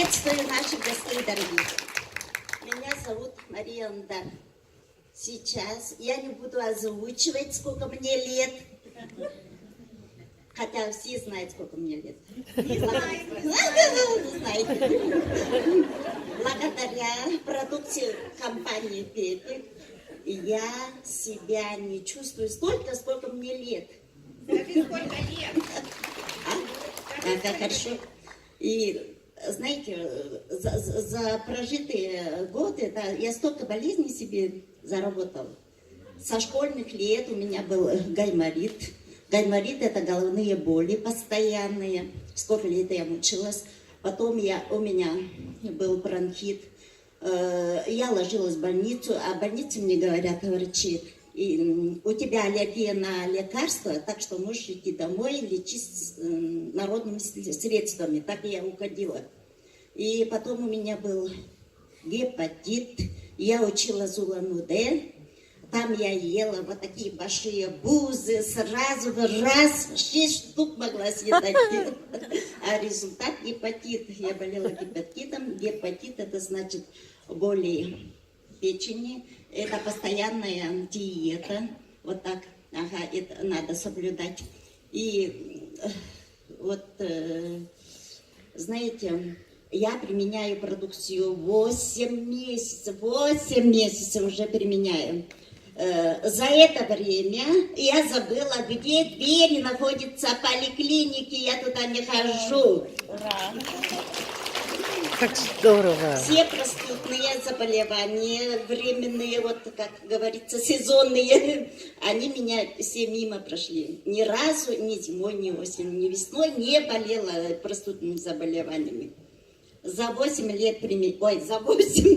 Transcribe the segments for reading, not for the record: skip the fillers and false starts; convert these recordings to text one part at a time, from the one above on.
Приветствую наших гостей дорогих. Меня зовут Мария Андар. Сейчас я не буду озвучивать, сколько мне лет. Хотя все знают, сколько мне лет. Не знаете. Благодаря продукции компании Пепик я себя не чувствую столько, сколько мне лет. Скажи, сколько лет? Как хорошо. И знаете, за прожитые годы я столько болезней себе заработала. Со школьных лет у меня был гайморит. Гайморит — это головные боли постоянные. Сколько лет я мучилась. Потом у меня был бронхит. Я ложилась в больницу, а в больнице мне говорят врачи: у тебя аллергия на лекарства, так что можешь идти домой лечить народными средствами. Так я уходила. И потом у меня был гепатит. Я учила Улан-Удэ. Там я ела вот такие большие бузы, сразу раз 6 штук могла съедать. А результат — гепатит. Я болела гепатитом. Гепатит — это значит боли печени. Это постоянная диета. Вот так. Ага, это надо соблюдать. И вот, знаете, я применяю продукцию 8 месяцев. 8 месяцев уже применяю. За это время я забыла, где двери находятся поликлиники. Я туда не хожу. Ура! Как здорово! Все простудные заболевания, временные, вот как говорится, сезонные, они меня все мимо прошли. Ни разу ни зимой, ни осенью, ни весной не болела простудными заболеваниями. За 8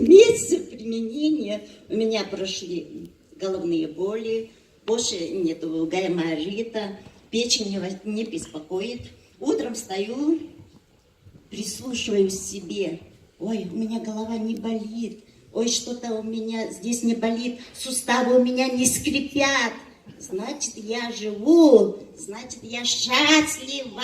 месяцев применения у меня прошли головные боли, больше нету гайморита, печень не беспокоит. Утром встаю, прислушиваюсь к себе. Ой, у меня голова не болит. Ой, что-то у меня здесь не болит. Суставы у меня не скрипят. Значит, я живу. Значит, я счастлива.